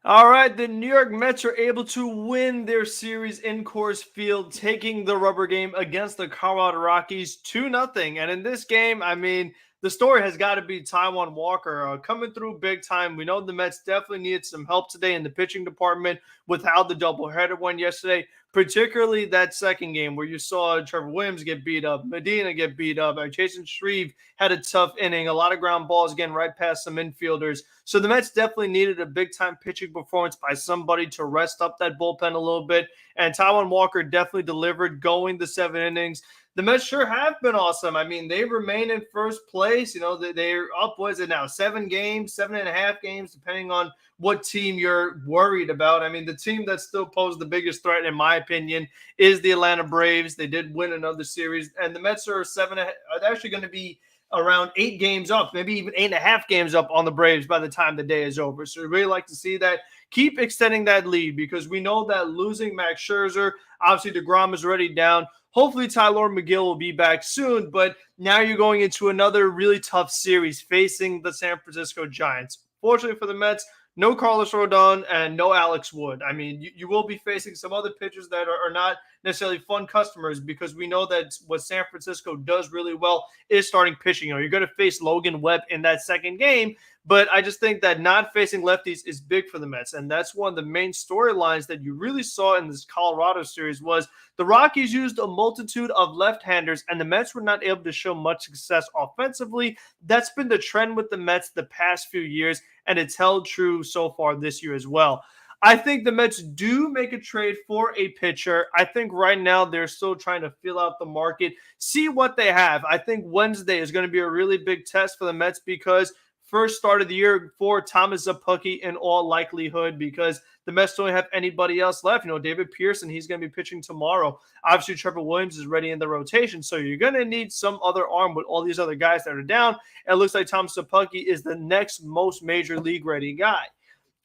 All right, the New York Mets are able to win their series in Coors Field, taking the rubber game against the Colorado Rockies 2-0. And in this game, I mean, the story has got to be Taijuan Walker coming through big time. We know the Mets definitely needed some help today in the pitching department with how the doubleheader went yesterday, particularly that second game where you saw Trevor Williams get beat up, Medina get beat up, Jason Shreve had a tough inning, a lot of ground balls getting right past some infielders. So the Mets definitely needed a big time pitching performance by somebody to rest up that bullpen a little bit. And Taijuan Walker definitely delivered going the 7 innings. The Mets sure have been awesome. I mean, they remain in first place. You know, they're up, what is it now? 7 games, 7.5 games, depending on what team you're worried about. I mean, the team that still posed the biggest threat, in my opinion, is the Atlanta Braves. They did win another series, and the Mets are actually going to be around 8 games up, maybe even 8.5 games up on the Braves by the time the day is over. So we really like to see that. Keep extending that lead because we know that losing Max Scherzer, obviously DeGrom is already down. Hopefully Tyler McGill will be back soon, but now you're going into another really tough series facing the San Francisco Giants. Fortunately for the Mets, no Carlos Rodon and no Alex Wood. I mean, you will be facing some other pitchers that are not necessarily fun customers because we know that what San Francisco does really well is starting pitching. You know, you're going to face Logan Webb in that second game, but I just think that not facing lefties is big for the Mets, and that's one of the main storylines that you really saw in this Colorado series was the Rockies used a multitude of left-handers, and the Mets were not able to show much success offensively. That's been the trend with the Mets the past few years, and it's held true so far this year as well. I think the Mets do make a trade for a pitcher. I think right now they're still trying to fill out the market, see what they have. I think Wednesday is going to be a really big test for the Mets because first start of the year for Thomas Szapucki in all likelihood because the Mets don't have anybody else left. You know, David Pearson, he's going to be pitching tomorrow. Obviously, Trevor Williams is ready in the rotation, so you're going to need some other arm with all these other guys that are down. And it looks like Thomas Szapucki is the next most major league ready guy.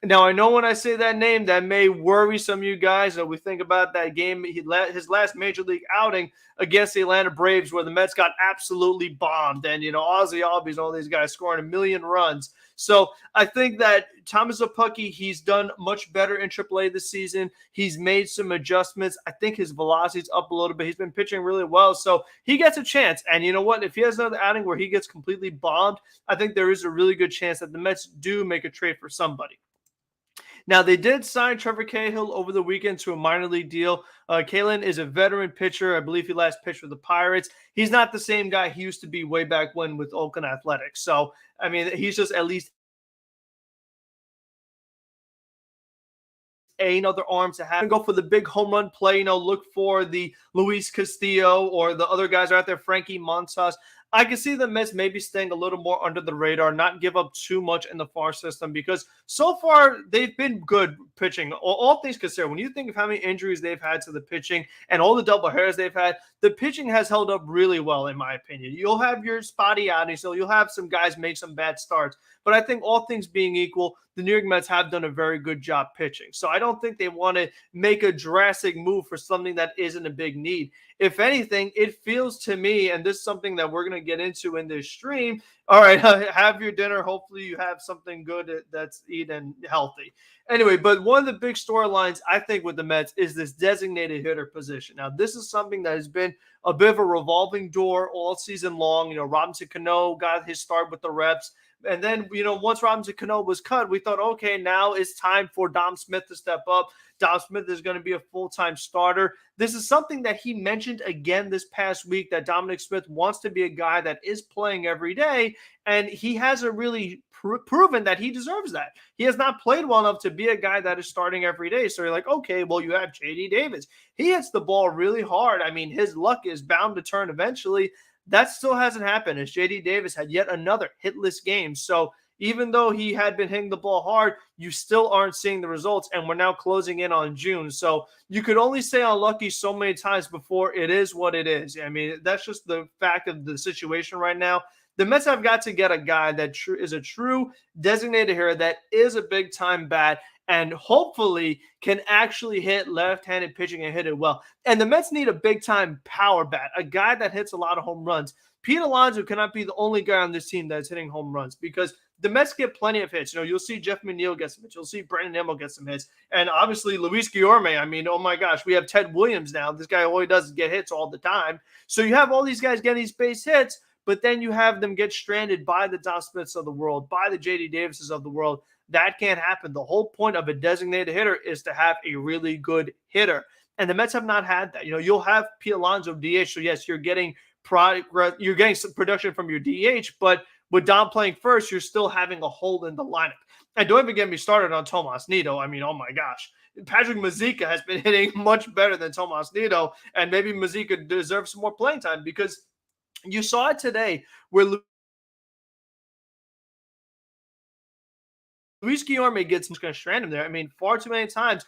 Now, I know when I say that name, that may worry some of you guys. That we think about that game, his last major league outing against the Atlanta Braves, where the Mets got absolutely bombed. And, you know, Ozzie Albies, all these guys scoring 1,000,000 runs. So I think that Thomas Szapucki, he's done much better in AAA this season. He's made some adjustments. I think his velocity's up a little bit. He's been pitching really well. So he gets a chance. And you know what? If he has another outing where he gets completely bombed, I think there is a really good chance that the Mets do make a trade for somebody. Now, they did sign Trevor Cahill over the weekend to a minor league deal. Kalen is a veteran pitcher. I believe he last pitched for the Pirates. He's not the same guy he used to be way back when with Oakland Athletics. So, I mean, he's just at least another arm to have and go for the big home run play. You know, look for the Luis Castillo or the other guys out there, Frankie Montas. I can see the Mets maybe staying a little more under the radar, not give up too much in the farm system because so far they've been good pitching. All things considered, when you think of how many injuries they've had to the pitching and all the double headers they've had, the pitching has held up really well, in my opinion. You'll have your spotty outings, so you'll have some guys make some bad starts. But I think all things being equal, the New York Mets have done a very good job pitching. So I don't think they want to make a drastic move for something that isn't a big need. If anything, it feels to me, and this is something that we're going to get into in this stream. All right, have your dinner. Hopefully you have something good that's eaten healthy. Anyway, but one of the big storylines, I think, with the Mets is this designated hitter position. Now, this is something that has been a bit of a revolving door all season long. You know, Robinson Cano got his start with the reps. And then, you know, once Robinson Cano was cut, we thought, okay, now it's time for Dom Smith to step up. Dom Smith is going to be a full-time starter. This is something that he mentioned again this past week, that Dominic Smith wants to be a guy that is playing every day, and he hasn't really proven that he deserves that. He has not played well enough to be a guy that is starting every day. So you're like, okay, well, you have J.D. Davis. He hits the ball really hard. I mean, his luck is bound to turn eventually. That still hasn't happened, as J.D. Davis had yet another hitless game. So even though he had been hitting the ball hard, you still aren't seeing the results, and we're now closing in on June. So you could only say unlucky so many times before it is what it is. I mean, that's just the fact of the situation right now. The Mets have got to get a guy that is a true designated hitter, that is a big-time bat, and hopefully can actually hit left-handed pitching and hit it well. And the Mets need a big-time power bat, a guy that hits a lot of home runs. Pete Alonso cannot be the only guy on this team that's hitting home runs because the Mets get plenty of hits. You'll see Jeff McNeil get some hits. You'll see Brandon Nimmo get some hits. And obviously, Luis Guillorme, I mean, oh my gosh, we have Ted Williams now. This guy all he does is get hits all the time. So you have all these guys getting these base hits, but then you have them get stranded by the Don Smiths of the world, by the J.D. Davises of the world. That can't happen. The whole point of a designated hitter is to have a really good hitter. And the Mets have not had that. You'll have Pete Alonso DH. So yes, you're getting some production from your DH, but with Dom playing first, you're still having a hole in the lineup. And don't even get me started on Tomas Nido. I mean, oh my gosh. Patrick Mazeika has been hitting much better than Tomas Nido, and maybe Mazeika deserves some more playing time because you saw it today where Luis Guillorme gets going to strand him there. I mean, far too many times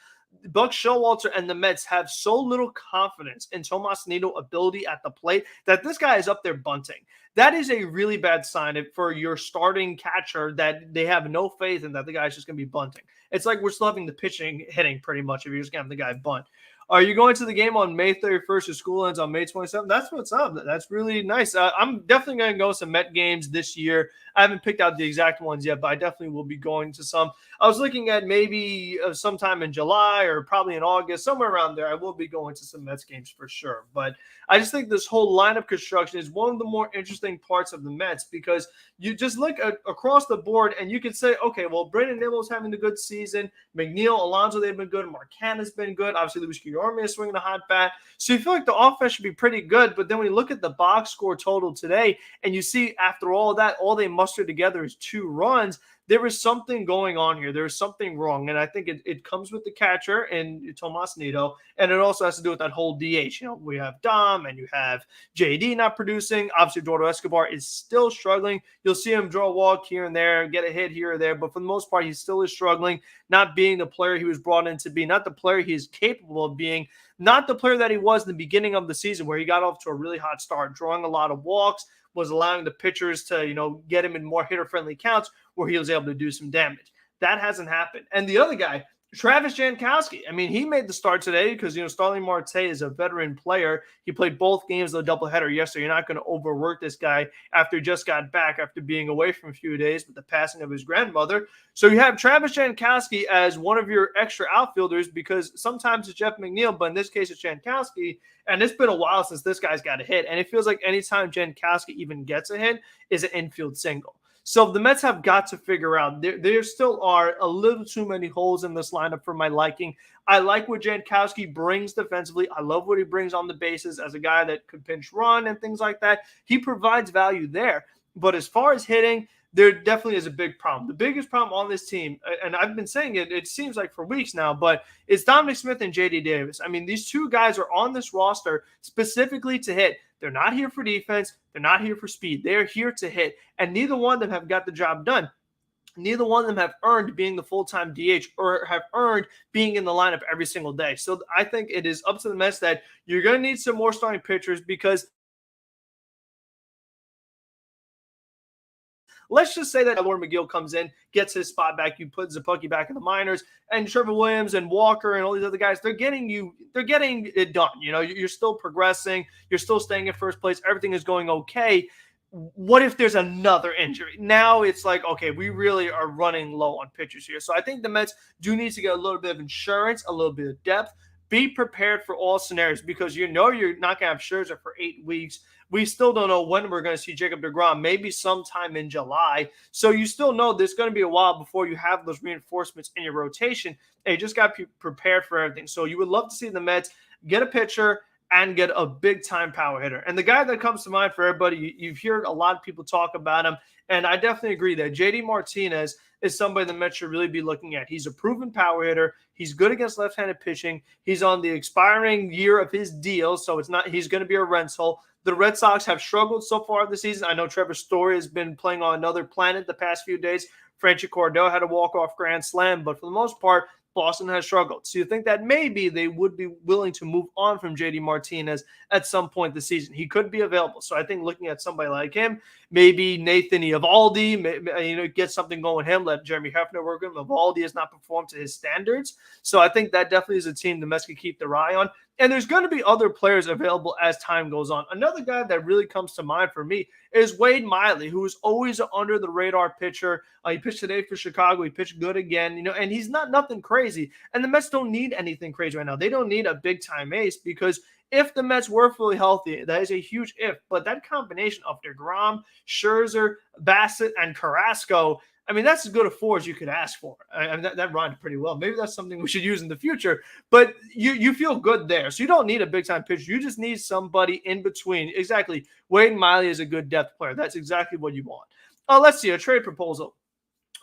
Buck Showalter and the Mets have so little confidence in Tomas Nido's ability at the plate that this guy is up there bunting. That is a really bad sign for your starting catcher that they have no faith in that the guy's just going to be bunting. It's like we're still having the pitching hitting pretty much if you're just going to have the guy bunt. Are you going to the game on May 31st? Your school ends on May 27th. That's what's up. That's really nice. I'm definitely going to go to some Met games this year. I haven't picked out the exact ones yet, but I definitely will be going to some. I was looking at maybe sometime in July or probably in August, somewhere around there. I will be going to some Mets games for sure. But I just think this whole lineup construction is one of the more interesting parts of the Mets because you just look across the board and you can say, okay, well, Brandon Nimmo's having a good season. McNeil, Alonso, they've been good. Marcana's been good. Obviously, Luis Guillorme is swinging a hot bat. So you feel like the offense should be pretty good. But then when you look at the box score total today and you see after all that, all they mustered together is 2 runs, there is something going on here. There is something wrong. And I think it comes with the catcher and Tomas Nido. And it also has to do with that whole DH. We have Dom and you have JD not producing. Obviously, Eduardo Escobar is still struggling. You'll see him draw a walk here and there, get a hit here or there. But for the most part, he still is struggling, not being the player he was brought in to be, not the player he is capable of being, not the player that he was in the beginning of the season where he got off to a really hot start, drawing a lot of walks, was allowing the pitchers to, get him in more hitter-friendly counts where he was able to do some damage. That hasn't happened. And the other guy, Travis Jankowski, I mean, he made the start today because, Starling Marte is a veteran player. He played both games of the doubleheader yesterday. You're not going to overwork this guy after he just got back after being away for a few days with the passing of his grandmother. So you have Travis Jankowski as one of your extra outfielders because sometimes it's Jeff McNeil, but in this case it's Jankowski. And it's been a while since this guy's got a hit. And it feels like anytime Jankowski even gets a hit is an infield single. So the Mets have got to figure out there still are a little too many holes in this lineup for my liking. I like what Jankowski brings defensively. I love what he brings on the bases as a guy that could pinch run and things like that. He provides value there. But as far as hitting, there definitely is a big problem. The biggest problem on this team, and I've been saying it seems like for weeks now, but it's Dominic Smith and J.D. Davis. I mean, these two guys are on this roster specifically to hit. They're not here for defense. They're not here for speed. They're here to hit. And neither one of them have got the job done. Neither one of them have earned being the full-time DH or have earned being in the lineup every single day. So I think it is up to the Mets that you're going to need some more starting pitchers because let's just say that Lauren McGill comes in, gets his spot back, you put Zapucki back in the minors, and Trevor Williams and Walker and all these other guys, they're getting it done. You're still progressing, you're still staying in first place, everything is going okay. What if there's another injury? Now it's like, okay, we really are running low on pitchers here. So I think the Mets do need to get a little bit of insurance, a little bit of depth. Be prepared for all scenarios because you're not going to have Scherzer for 8 weeks. We still don't know when we're going to see Jacob deGrom, maybe sometime in July. So you still know there's going to be a while before you have those reinforcements in your rotation. And you just got to be prepared for everything. So you would love to see the Mets get a pitcher and get a big-time power hitter. And the guy that comes to mind for everybody, you've heard a lot of people talk about him, and I definitely agree that JD Martinez is somebody the Mets should really be looking at. He's a proven power hitter. He's good against left-handed pitching. He's on the expiring year of his deal, so he's going to be a rental. The Red Sox have struggled so far this season. I know Trevor Story has been playing on another planet the past few days. Franchy Cordell had a walk-off grand slam, but for the most part, Boston has struggled. So you think that maybe they would be willing to move on from JD Martinez at some point this season. He could be available. So I think looking at somebody like him, maybe Nathan Eovaldi, get something going with him, let Jeremy Hefner work with him. Eovaldi has not performed to his standards. So I think that definitely is a team the Mets can keep their eye on. And there's going to be other players available as time goes on. Another guy that really comes to mind for me is Wade Miley, who is always an under the radar pitcher. He pitched today for Chicago. He pitched good again, and he's not nothing crazy. And the Mets don't need anything crazy right now. They don't need a big time ace, because if the Mets were fully healthy, that is a huge if. But that combination of DeGrom, Scherzer, Bassett, and Carrasco, I mean, that's as good a four as you could ask for. I mean, that rhymed pretty well. Maybe that's something we should use in the future. But you feel good there. So you don't need a big-time pitcher. You just need somebody in between. Exactly. Wade Miley is a good depth player. That's exactly what you want. Let's see, a trade proposal.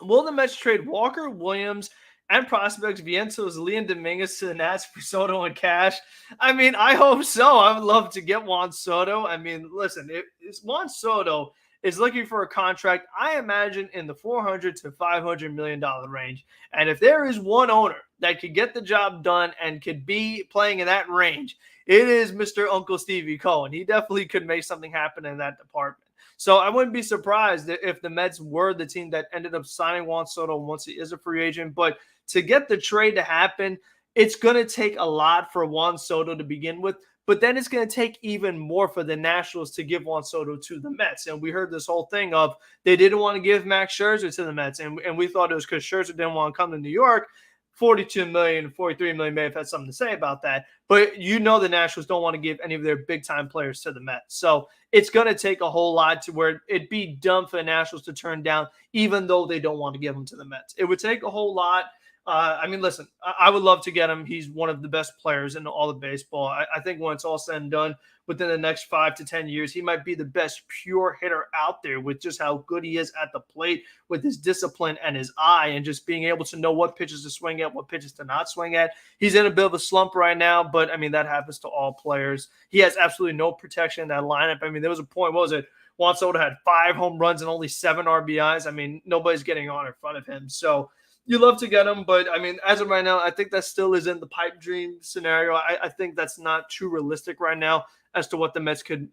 Will the Mets trade Walker, Williams, and prospects Vientos, Liam Dominguez to the Nats for Soto and cash? I mean, I hope so. I would love to get Juan Soto. I mean, listen, if Juan Soto is looking for a contract, I imagine in the $400 to $500 million range. And if there is one owner that could get the job done and could be playing in that range, it is Mr. Uncle Stevie Cohen. He definitely could make something happen in that department. So I wouldn't be surprised if the Mets were the team that ended up signing Juan Soto once he is a free agent. But to get the trade to happen, it's going to take a lot for Juan Soto to begin with. But then it's going to take even more for the Nationals to give Juan Soto to the Mets. And we heard this whole thing of they didn't want to give Max Scherzer to the Mets. And we thought it was because Scherzer didn't want to come to New York. 42 million, 43 million may have had something to say about that. But the Nationals don't want to give any of their big-time players to the Mets. So it's going to take a whole lot to where it'd be dumb for the Nationals to turn down, even though they don't want to give them to the Mets. It would take a whole lot. I mean, listen, I would love to get him. He's one of the best players in all of baseball. I think when it's all said and done, within the next 5 to 10 years, he might be the best pure hitter out there with just how good he is at the plate, with his discipline and his eye, and just being able to know what pitches to swing at, what pitches to not swing at. He's in a bit of a slump right now, but, I mean, that happens to all players. He has absolutely no protection in that lineup. I mean, there was a point, what was it? Juan Soto had 5 home runs and only 7 RBIs. I mean, nobody's getting on in front of him. So you love to get him, but I mean, as of right now, I think that still is in the pipe dream scenario. I think that's not too realistic right now as to what the Mets could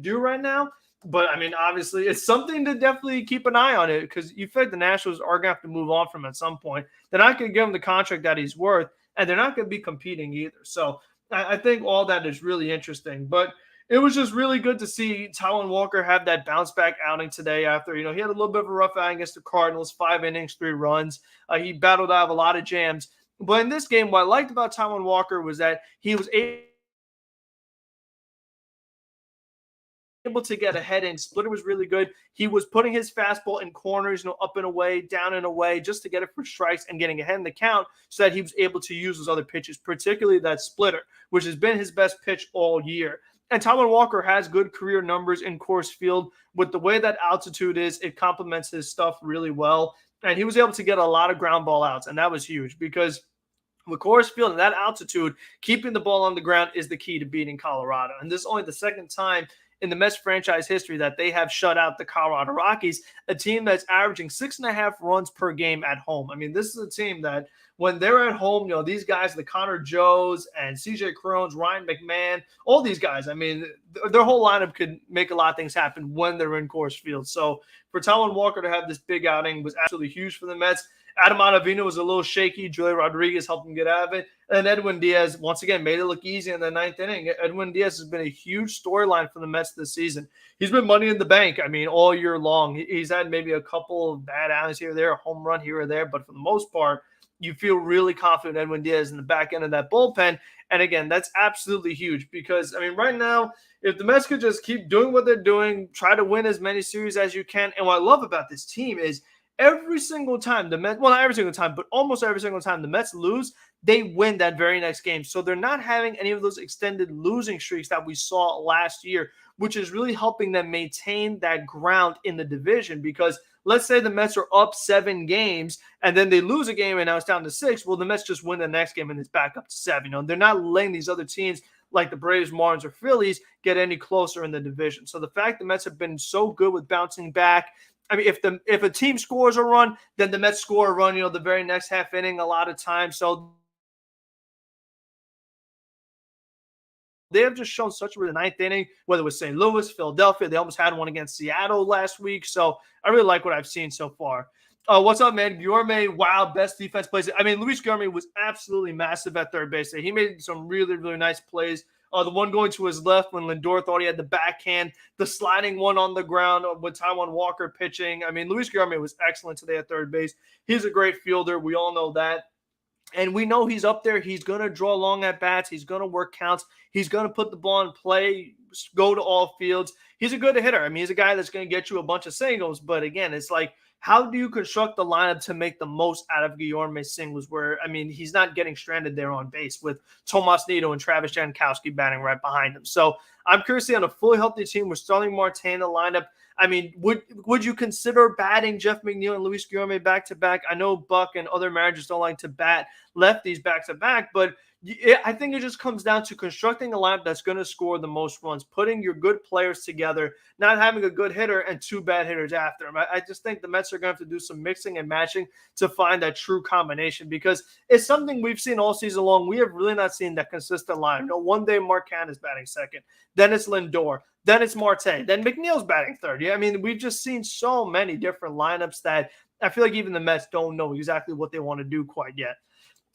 do right now. But I mean, obviously, it's something to definitely keep an eye on it, because you feel like the Nationals are going to have to move on from him at some point. They're not going to give him the contract that he's worth, and they're not going to be competing either. So I think all that is really interesting. But it was just really good to see Taijuan Walker have that bounce back outing today after, he had a little bit of a rough outing against the Cardinals, 5 innings, 3 runs. He battled out of a lot of jams. But in this game, what I liked about Taijuan Walker was that he was able to get ahead, and splitter was really good. He was putting his fastball in corners, up and away, down and away, just to get it for strikes and getting ahead in the count, so that he was able to use those other pitches, particularly that splitter, which has been his best pitch all year. And Taijuan Walker has good career numbers in Coors Field. With the way that altitude is, it complements his stuff really well. And he was able to get a lot of ground ball outs, and that was huge, because with Coors Field and that altitude, keeping the ball on the ground is the key to beating Colorado. And this is only the second time in the Mets franchise history that they have shut out the Colorado Rockies, a team that's averaging 6.5 runs per game at home. I mean, this is a team that when they're at home, these guys, the Connor Joes and CJ Crones, Ryan McMahon, all these guys, I mean, their whole lineup could make a lot of things happen when they're in Coors Field. So for Taijuan Walker to have this big outing was absolutely huge for the Mets. Adam Ottavino was a little shaky. Julio Rodriguez helped him get out of it. And Edwin Diaz, once again, made it look easy in the 9th inning. Edwin Diaz has been a huge storyline for the Mets this season. He's been money in the bank, I mean, all year long. He's had maybe a couple of bad outings here or there, a home run here or there. But for the most part, you feel really confident Edwin Diaz in the back end of that bullpen. And again, that's absolutely huge, because, I mean, right now, if the Mets could just keep doing what they're doing, try to win as many series as you can. And what I love about this team is every single time the Mets, well, not every single time, but almost every single time the Mets lose, they win that very next game. So they're not having any of those extended losing streaks that we saw last year, which is really helping them maintain that ground in the division. Because let's say the Mets are up 7 games and then they lose a game and now it's down to 6. Well, the Mets just win the next game and it's back up to 7. They're not letting these other teams like the Braves, Marlins, or Phillies get any closer in the division. So the fact the Mets have been so good with bouncing back, I mean, if a team scores a run, then the Mets score a run, the very next half inning a lot of times. So they have just shown such a the 9th inning, whether it was St. Louis, Philadelphia. They almost had one against Seattle last week. So I really like what I've seen so far. What's up, man? Guillorme, wow, best defense plays. I mean, Luis Guillorme was absolutely massive at third base. He made some really, really nice plays. The one going to his left when Lindor thought he had the backhand, the sliding one on the ground with Taijuan Walker pitching. I mean, Luis Guillorme was excellent today at third base. He's a great fielder. We all know that. And we know he's up there. He's going to draw long at bats. He's going to work counts. He's going to put the ball in play, go to all fields. He's a good hitter. I mean, he's a guy that's going to get you a bunch of singles. But again, it's like, how do you construct the lineup to make the most out of Guillorme's singles where, I mean, he's not getting stranded there on base with Tomas Nido and Travis Jankowski batting right behind him. So I'm curious to see on a fully healthy team with Starling Marte in the lineup. I mean, would you consider batting Jeff McNeil and Luis Guillorme back-to-back? I know Buck and other managers don't like to bat lefties back-to-back, but I think it just comes down to constructing a lineup that's going to score the most runs, putting your good players together, not having a good hitter and two bad hitters after them. I just think the Mets are going to have to do some mixing and matching to find that true combination because it's something we've seen all season long. We have really not seen that consistent line. You know, one day Mark Canha is batting second, then it's Lindor, then it's Marte, then McNeil's batting third. Yeah, I mean, we've just seen so many different lineups that I feel like even the Mets don't know exactly what they want to do quite yet.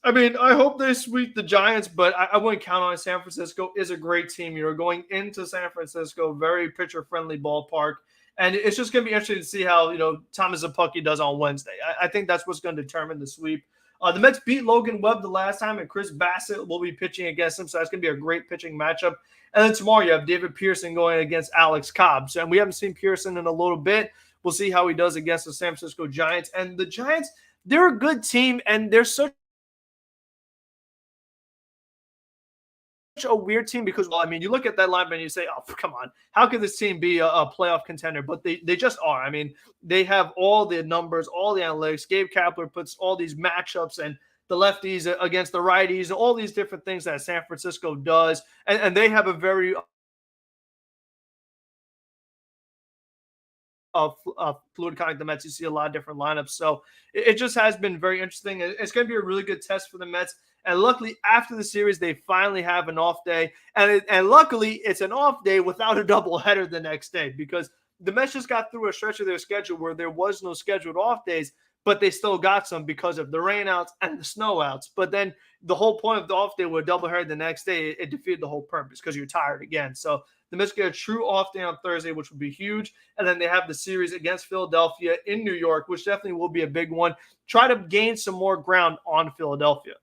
I mean, I hope they sweep the Giants, but I wouldn't count on it. San Francisco is a great team. You're going into San Francisco, very pitcher-friendly ballpark, and it's just going to be interesting to see how, Thomas Szapucki does on Wednesday. I think that's what's going to determine the sweep. The Mets beat Logan Webb the last time, and Chris Bassett will be pitching against him, so that's going to be a great pitching matchup. And then tomorrow you have David Pearson going against Alex Cobb. So, and we haven't seen Pearson in a little bit. We'll see how he does against the San Francisco Giants. And the Giants, they're a good team, and they're such a weird team because, well, I mean, you look at that lineup and you say, oh, come on, how could this team be a playoff contender? But they just are. I mean, they have all the numbers, all the analytics. Gabe Kapler puts all these matchups and the lefties against the righties, and all these different things that San Francisco does. And they have a very fluid kind of the Mets. You see a lot of different lineups. So it just has been very interesting. It's going to be a really good test for the Mets. And luckily, after the series, they finally have an off day. And luckily, it's an off day without a doubleheader the next day because the Mets just got through a stretch of their schedule where there was no scheduled off days, but they still got some because of the rainouts and the snowouts. But then the whole point of the off day with a doubleheader the next day, it defeated the whole purpose because you're tired again. So the Mets get a true off day on Thursday, which would be huge. And then they have the series against Philadelphia in New York, which definitely will be a big one. Try to gain some more ground on Philadelphia.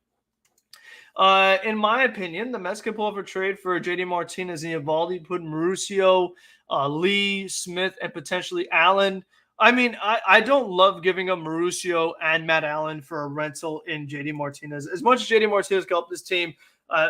In my opinion, the Mets can pull off a trade for JD Martinez and Eovaldi, put Mauricio, Lee, Smith, and potentially Allen. I mean, I don't love giving up Mauricio and Matt Allen for a rental in JD Martinez. As much as JD Martinez can help this team, I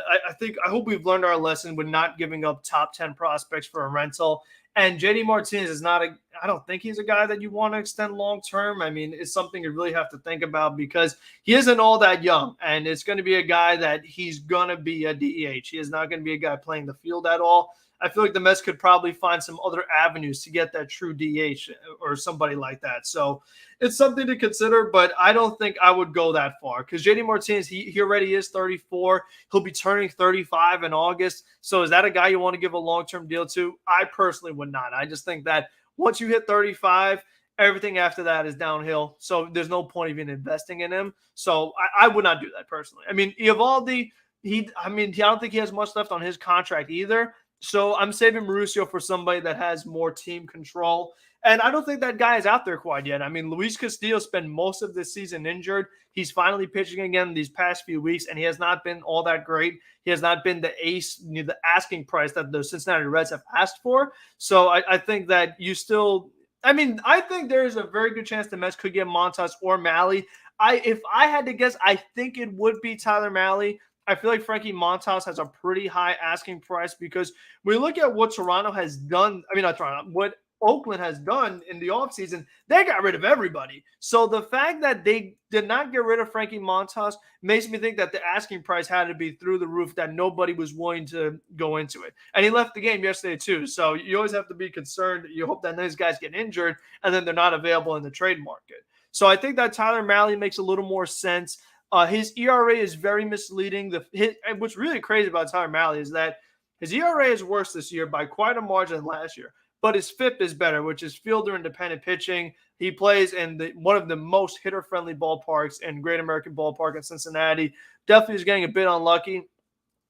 hope we've learned our lesson with not giving up top 10 prospects for a rental. And JD Martinez is I don't think he's a guy that you want to extend long term. I mean, it's something you really have to think about because he isn't all that young. And it's going to be a guy that he's going to be a DEH. He is not going to be a guy playing the field at all. I feel like the Mets could probably find some other avenues to get that true DH or somebody like that. So it's something to consider, but I don't think I would go that far because JD Martinez, he already is 34. He'll be turning 35 in August. So is that a guy you want to give a long-term deal to? I personally would not. I just think that once you hit 35, everything after that is downhill. So there's no point even investing in him. So I would not do that personally. I mean, Eovaldi, I don't think he has much left on his contract either. So I'm saving Mauricio for somebody that has more team control. And I don't think that guy is out there quite yet. I mean, Luis Castillo spent most of this season injured. He's finally pitching again these past few weeks, and he has not been all that great. He has not been the ace, the asking price that the Cincinnati Reds have asked for. So I think that you still – I think there is a very good chance the Mets could get Montas or Mahle. If I had to guess, I think it would be Tyler Mahle. I feel like Frankie Montas has a pretty high asking price because we look at what Toronto has done. I mean, not Toronto, what Oakland has done in the offseason, they got rid of everybody. So the fact that they did not get rid of Frankie Montas makes me think that the asking price had to be through the roof, that nobody was willing to go into it. And he left the game yesterday too. So you always have to be concerned. You hope that these guys get injured and then they're not available in the trade market. So I think that Tyler Mahle makes a little more sense. His ERA is very misleading. What's really crazy about Tyler Mahle is that his ERA is worse this year by quite a margin than last year. but his FIP is better, which is fielder independent pitching. He plays in one of the most hitter-friendly ballparks in Great American Ballpark in Cincinnati. Definitely is getting a bit unlucky.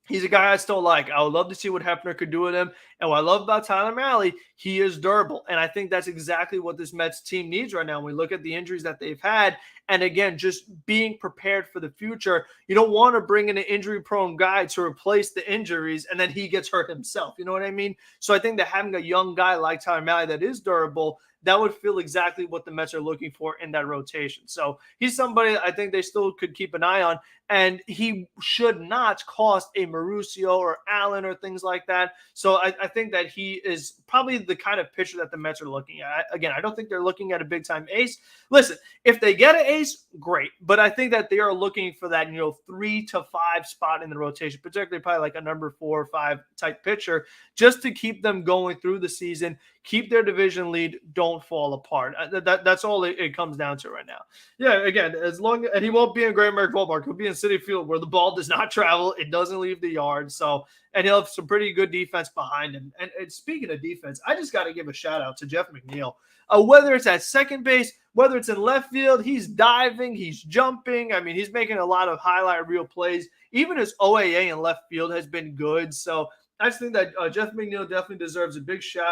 He's a guy I still like. I would love to see what Hefner could do with him. And what I love about Tyler Mahle, he is durable. And I think that's exactly what this Mets team needs right now. When we look at the injuries that they've had, and again, just being prepared for the future. You don't want to bring in an injury-prone guy to replace the injuries, and then he gets hurt himself. You know what I mean? So I think that having a young guy like Tyler Mahle that is durable, that would feel exactly what the Mets are looking for in that rotation. So he's somebody I think they still could keep an eye on, and he should not cost a Mauricio or Allen or things like that. So I think that he is probably the kind of pitcher that the Mets are looking at. Again, I don't think they're looking at a big-time ace. Listen, if they get an ace, great. But I think that they are looking for that, 3 to 5 spot in the rotation, particularly probably like a number 4 or 5 type pitcher, just to keep them going through the season, keep their division lead, don't fall apart. That's all it comes down to right now. Yeah, again, and he won't be in Great American Ballpark. He'll be in Citi Field where the ball does not travel. It doesn't leave the yard. So, and he'll have some pretty good defense behind him. And speaking of defense, I just got to give a shout out to Jeff McNeil. Whether it's at second base, whether it's in left field, he's diving, he's jumping. I mean, he's making a lot of highlight reel plays. Even his OAA in left field has been good. So I just think that Jeff McNeil definitely deserves a big shout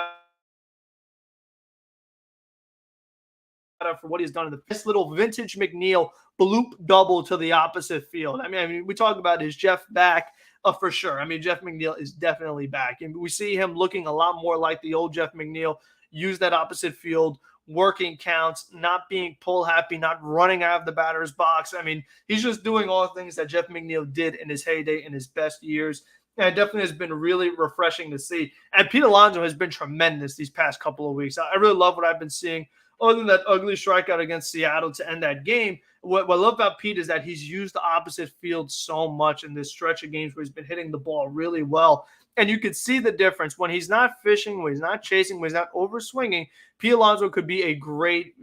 out for what he's done in this little vintage McNeil bloop double to the opposite field. I mean, we talk about his Jeff back for sure. I mean, Jeff McNeil is definitely back, and we see him looking a lot more like the old Jeff McNeil. Use that opposite field, working counts, not being pull happy, not running out of the batter's box. I mean, he's just doing all the things that Jeff McNeil did in his heyday, in his best years. And it definitely has been really refreshing to see. And Pete Alonso has been tremendous these past couple of weeks. I really love what I've been seeing. Other than that ugly strikeout against Seattle to end that game, what I love about Pete is that he's used the opposite field so much in this stretch of games where he's been hitting the ball really well. And you could see the difference when he's not fishing, when he's not chasing, when he's not over swinging. Pete Alonso could be a great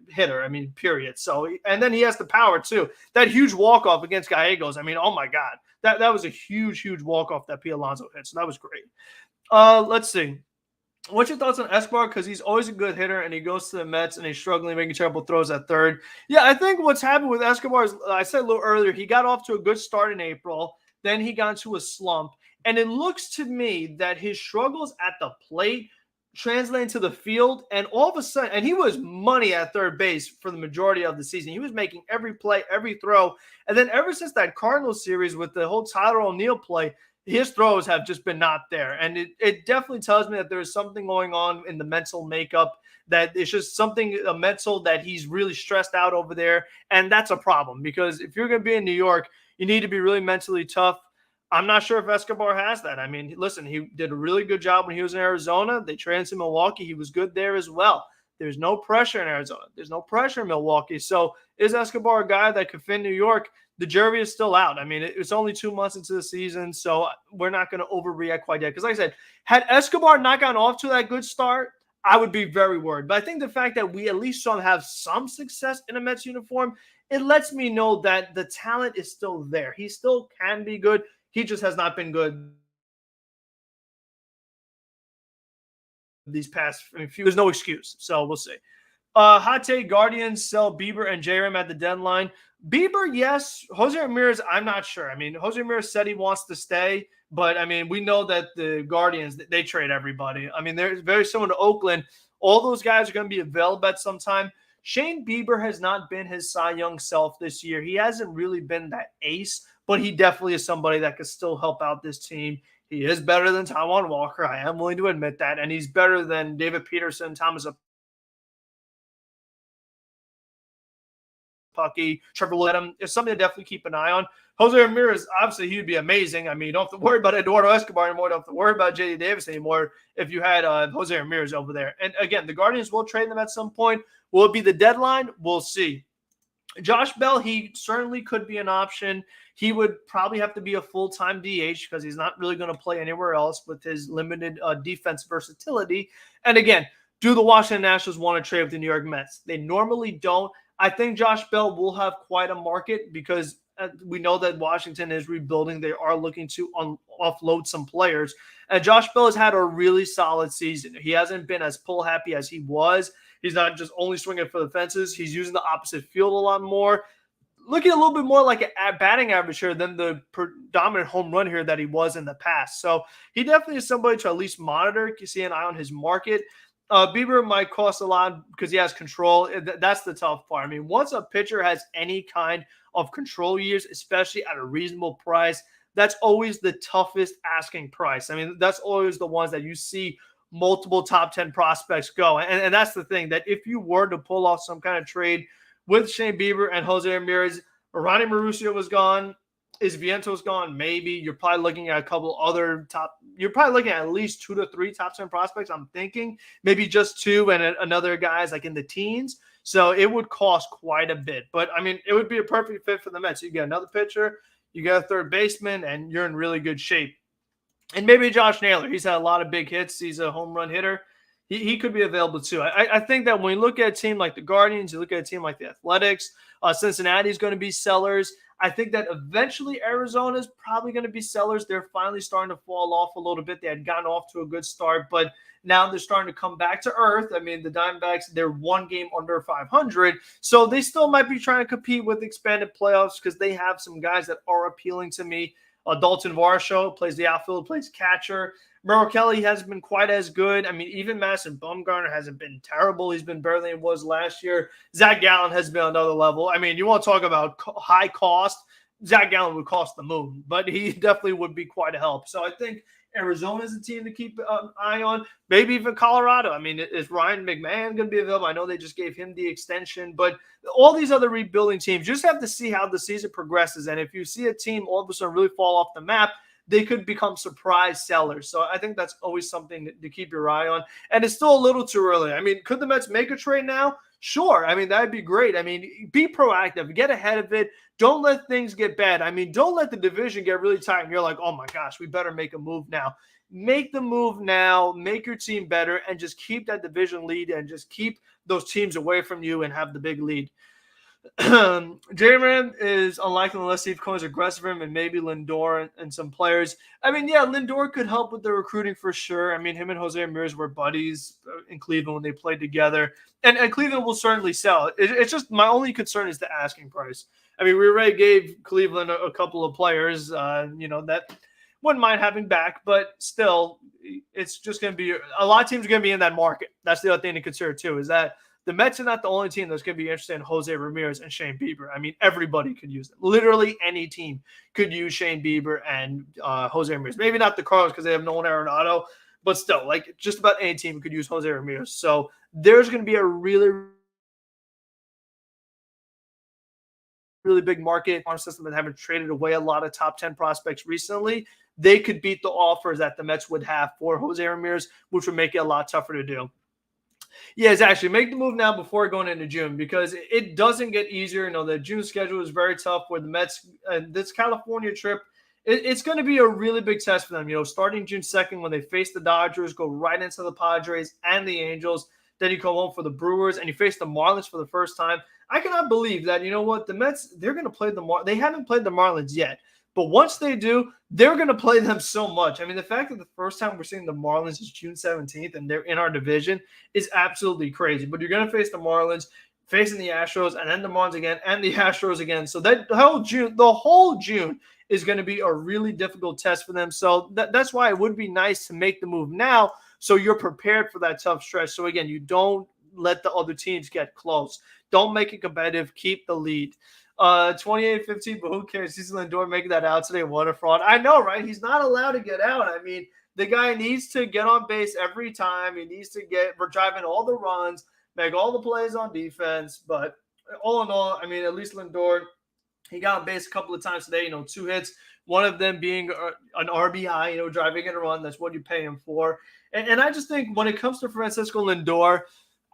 hitter. I mean, period. So, and then he has the power too. That huge walk-off against Gallegos. I mean, oh my God, that was a huge walk-off that Pete Alonso hit. So that was great. Let's see. What's your thoughts on Escobar? Because he's always a good hitter, and he goes to the Mets, and he's struggling making terrible throws at third. Yeah, I think what's happened with Escobar is, I said a little earlier, he got off to a good start in April. Then he got into a slump. And it looks to me that his struggles at the plate translate to the field. And all of a sudden, and he was money at third base for the majority of the season. He was making every play, every throw. And then ever since that Cardinals series with the whole Tyler O'Neill play, his throws have just been not there. And it definitely tells me that there's something going on in the mental makeup, that it's just something mental, that he's really stressed out over there. And that's a problem, because if you're going to be in New York, you need to be really mentally tough. I'm not sure if Escobar has that. I mean, listen, he did a really good job when he was in Arizona. They traded him to Milwaukee. He was good there as well. There's no pressure in Arizona. There's no pressure in Milwaukee. So is Escobar a guy that could fit in New York? The jury is still out. I mean, it's only 2 months into the season, so we're not going to overreact quite yet. Because like I said, had Escobar not gotten off to that good start, I would be very worried. But I think the fact that we at least saw him have some success in a Mets uniform, it lets me know that the talent is still there. He still can be good. He just has not been good these past few. There's no excuse. So we'll see. Hot take: Guardians sell Bieber and J-Ram at the deadline. Bieber, yes. Jose Ramirez, I'm not sure. I mean, Jose Ramirez said he wants to stay, but I mean, we know that the Guardians, they trade everybody. I mean, they're very similar to Oakland. All those guys are going to be available at some time. Shane Bieber has not been his Cy Young self this year. He hasn't really been that ace, but he definitely is somebody that could still help out this team. He is better than Taijuan Walker. I am willing to admit that. And he's better than David Peterson, Thomas Pucky, Trevor Lidham. It's something to definitely keep an eye on. Jose Ramirez, obviously, he would be amazing. I mean, you don't have to worry about Eduardo Escobar anymore. You don't have to worry about J.D. Davis anymore if you had Jose Ramirez over there. And again, the Guardians will trade them at some point. Will it be the deadline? We'll see. Josh Bell, he certainly could be an option. He would probably have to be a full-time DH because he's not really going to play anywhere else with his limited defense versatility. And again, do the Washington Nationals want to trade with the New York Mets? They normally don't. I think Josh Bell will have quite a market because we know that Washington is rebuilding. They are looking to offload some players. And Josh Bell has had a really solid season. He hasn't been as pull happy as he was. He's not just only swinging for the fences. He's using the opposite field a lot more. Looking a little bit more like a batting average here than the predominant home run here that he was in the past. So he definitely is somebody to at least monitor, see an eye on his market. Bieber might cost a lot because he has control. That's the tough part. I mean, once a pitcher has any kind of control years, especially at a reasonable price, that's always the toughest asking price. I mean, that's always the ones that you see multiple top 10 prospects go. And that's the thing, that if you were to pull off some kind of trade with Shane Bieber and Jose Ramirez, Ronnie Mauricio was gone. Is Vientos gone? Maybe. You're probably looking at a couple other you're probably looking at least 2 to 3 top 10 prospects, I'm thinking. Maybe just 2 and another guy's like in the teens. So it would cost quite a bit. But, I mean, it would be a perfect fit for the Mets. You get another pitcher, you get a third baseman, and you're in really good shape. And maybe Josh Naylor. He's had a lot of big hits. He's a home run hitter. He could be available too. I think that when you look at a team like the Guardians, you look at a team like the Athletics, Cincinnati is going to be sellers. I think that eventually Arizona is probably going to be sellers. They're finally starting to fall off a little bit. They had gotten off to a good start, but now they're starting to come back to earth. I mean, the Diamondbacks, they're 1 game under 500, so they still might be trying to compete with expanded playoffs because they have some guys that are appealing to me. Dalton Varsho plays the outfield, plays catcher. Merrill Kelly hasn't been quite as good. I mean, even Madison Bumgarner hasn't been terrible. He's been better than he was last year. Zach Gallen has been another level. I mean, you want to talk about high cost, Zach Gallen would cost the moon, but he definitely would be quite a help. So I think Arizona is a team to keep an eye on. Maybe even Colorado. I mean, is Ryan McMahon going to be available? I know they just gave him the extension, but all these other rebuilding teams, you just have to see how the season progresses. And if you see a team all of a sudden really fall off the map, they could become surprise sellers. So I think that's always something to keep your eye on. And it's still a little too early. I mean, could the Mets make a trade now? Sure. I mean, that'd be great. I mean, be proactive. Get ahead of it. Don't let things get bad. I mean, don't let the division get really tight and you're like, oh my gosh, we better make a move now. Make the move now. Make your team better and just keep that division lead and just keep those teams away from you and have the big lead. J-Man is unlikely unless Steve Cohen's aggressive for him and maybe Lindor and some players. I mean, yeah, Lindor could help with the recruiting for sure. I mean, him and Jose Ramirez were buddies in Cleveland when they played together. And Cleveland will certainly sell. It's just my only concern is the asking price. I mean, we already gave Cleveland a couple of players, that wouldn't mind having back, but still, it's just going to be – a lot of teams are going to be in that market. That's the other thing to consider too, is that the Mets are not the only team that's going to be interested in Jose Ramirez and Shane Bieber. I mean, everybody could use it. Literally any team could use Shane Bieber and Jose Ramirez. Maybe not the Cardinals because they have Nolan Arenado, but still, like just about any team could use Jose Ramirez. So there's going to be a really, really big market farm system that haven't traded away a lot of top 10 prospects recently. They could beat the offers that the Mets would have for Jose Ramirez, which would make it a lot tougher to do. Yeah, it's actually make the move now before going into June because it doesn't get easier. You know, the June schedule is very tough where the Mets and this California trip, it's going to be a really big test for them. You know, starting June 2nd when they face the Dodgers, go right into the Padres and the Angels. Then you come home for the Brewers and you face the Marlins for the first time. I cannot believe that, you know what, the Mets, they're going to play they haven't played the Marlins yet. But once they do, they're going to play them so much. I mean, the fact that the first time we're seeing the Marlins is June 17th and they're in our division is absolutely crazy. But you're going to face the Marlins, facing the Astros, and then the Marlins again, and the Astros again. So that the whole June is going to be a really difficult test for them. So that's why it would be nice to make the move now so you're prepared for that tough stretch. So, again, you don't let the other teams get close. Don't make it competitive. Keep the lead. 28-15, but who cares? He's Lindor making that out today. What a fraud. I know, right? He's not allowed to get out. I mean, the guy needs to get on base every time. He needs to we're driving all the runs, make all the plays on defense. But all in all, I mean, at least Lindor, he got on base a couple of times today, 2 hits, one of them being an RBI, driving in a run. That's what you pay him for. And I just think when it comes to Francisco Lindor,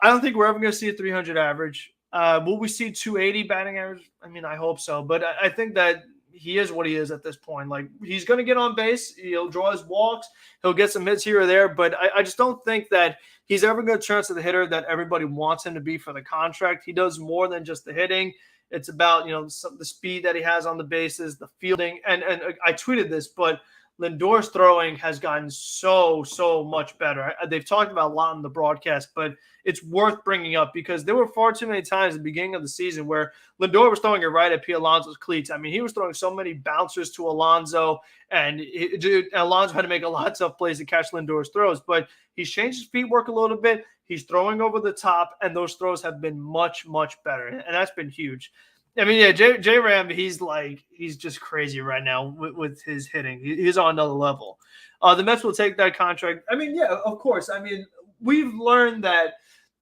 I don't think we're ever going to see a 300 average. Will we see 280 batting average? I mean, I hope so. But I think that he is what he is at this point. Like, he's going to get on base. He'll draw his walks. He'll get some hits here or there. But I just don't think that he's ever going to turn to the hitter that everybody wants him to be for the contract. He does more than just the hitting. It's about, the speed that he has on the bases, the fielding. And I tweeted this, but Lindor's throwing has gotten so much better. They've talked about a lot in the broadcast, but it's worth bringing up because there were far too many times at the beginning of the season where Lindor was throwing it right at Pete Alonso's cleats. I mean, he was throwing so many bouncers to Alonso, and Alonso had to make a lot of tough plays to catch Lindor's throws. But he's changed his feet work a little bit. He's throwing over the top, and those throws have been much better, and that's been huge. I mean, yeah, J Ram, he's just crazy right now with his hitting. He's on another level. The Mets will take that contract. I mean, yeah, of course. I mean, we've learned that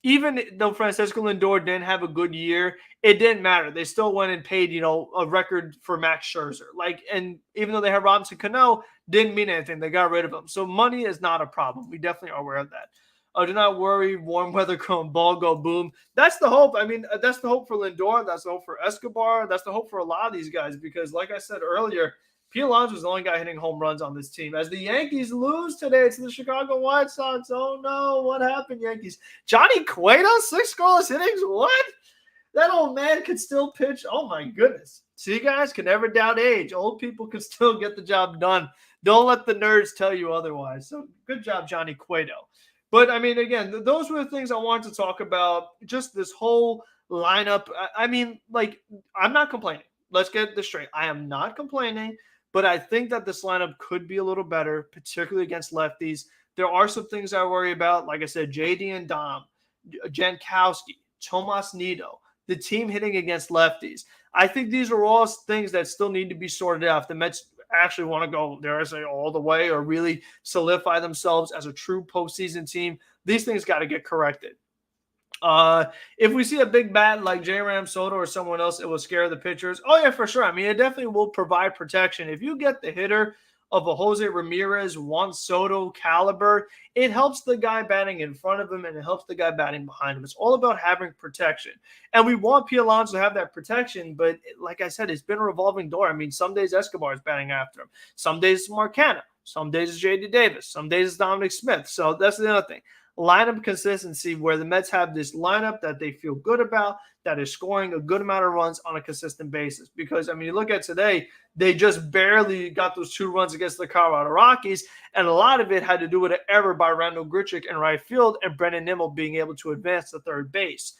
even though Francisco Lindor didn't have a good year, it didn't matter. They still went and paid, a record for Max Scherzer. And even though they had Robinson Cano, didn't mean anything. They got rid of him. So money is not a problem. We definitely are aware of that. Do not worry, warm weather come, ball go boom. That's the hope. I mean, that's the hope for Lindor. That's the hope for Escobar. That's the hope for a lot of these guys because, like I said earlier, Pete Alonso was the only guy hitting home runs on this team. As the Yankees lose today to the Chicago White Sox, oh no, what happened, Yankees? Johnny Cueto, 6 scoreless innings? What? That old man could still pitch. Oh my goodness. See, guys, can never doubt age. Old people can still get the job done. Don't let the nerds tell you otherwise. So good job, Johnny Cueto. But, I mean, again, those were the things I wanted to talk about, just this whole lineup. I mean, I'm not complaining. Let's get this straight. I am not complaining, but I think that this lineup could be a little better, particularly against lefties. There are some things I worry about. Like I said, JD and Dom, Jankowski, Tomas Nido, the team hitting against lefties. I think these are all things that still need to be sorted out. If the Mets actually want to go, dare I say, all the way or really solidify themselves as a true postseason team, these things got to get corrected. If we see a big bat like J-Ram Soto or someone else, it will scare the pitchers. Oh, yeah, for sure. I mean, it definitely will provide protection. If you get the hitter of a Jose Ramirez, Juan Soto caliber, it helps the guy batting in front of him and it helps the guy batting behind him. It's all about having protection. And we want Pete Alonso to have that protection, but like I said, it's been a revolving door. I mean, some days Escobar is batting after him. Some days it's Marcano. Some days it's J.D. Davis. Some days it's Dominic Smith. So that's the other thing. Lineup consistency where the Mets have this lineup that they feel good about, that is scoring a good amount of runs on a consistent basis. Because, I mean, you look at today, they just barely got those 2 runs against the Colorado Rockies, and a lot of it had to do with an error by Randall Grichuk in right field and Brendan Nimmo being able to advance to third base.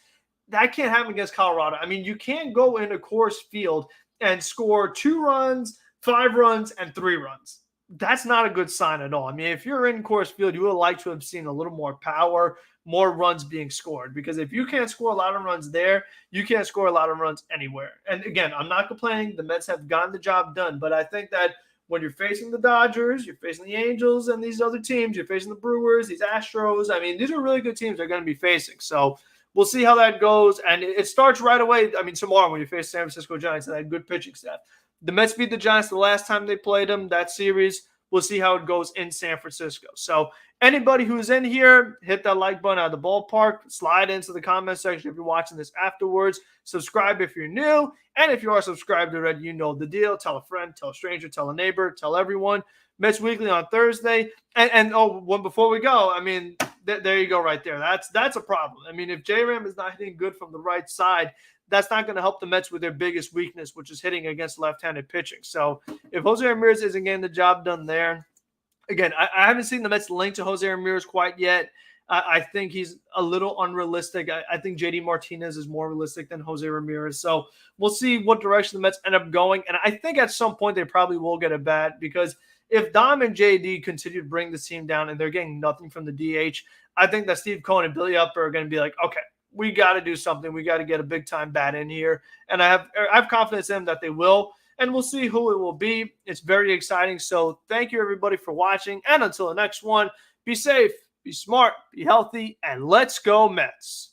That can't happen against Colorado. I mean, you can't go into Coors Field and score 2 runs, 5 runs, and 3 runs. That's not a good sign at all. I mean, if you're in Coors Field, you would like to have seen a little more power, more runs being scored. Because if you can't score a lot of runs there, you can't score a lot of runs anywhere. And again, I'm not complaining. The Mets have gotten the job done. But I think that when you're facing the Dodgers, you're facing the Angels and these other teams, you're facing the Brewers, these Astros. I mean, these are really good teams they're going to be facing. So we'll see how that goes. And it starts right away. I mean, tomorrow when you face San Francisco Giants and that good pitching staff. The Mets beat the Giants the last time they played them, that series. We'll see how it goes in San Francisco. So anybody who's in here, hit that like button out of the ballpark. Slide into the comment section if you're watching this afterwards. Subscribe if you're new. And if you are subscribed already, you know the deal. Tell a friend, tell a stranger, tell a neighbor, tell everyone. Mets Weekly on Thursday. And before we go, I mean, there you go right there. That's a problem. I mean, if J-Ram is not hitting good from the right side, that's not going to help the Mets with their biggest weakness, which is hitting against left-handed pitching. So if Jose Ramirez isn't getting the job done there, again, I haven't seen the Mets link to Jose Ramirez quite yet. I think he's a little unrealistic. I think JD Martinez is more realistic than Jose Ramirez. So we'll see what direction the Mets end up going. And I think at some point they probably will get a bat because if Dom and JD continue to bring the team down and they're getting nothing from the DH, I think that Steve Cohen and Billy Upper are going to be like, okay, we got to do something. We got to get a big-time bat in here. And I have confidence in them that they will. And we'll see who it will be. It's very exciting. So thank you, everybody, for watching. And until the next one, be safe, be smart, be healthy, and let's go Mets.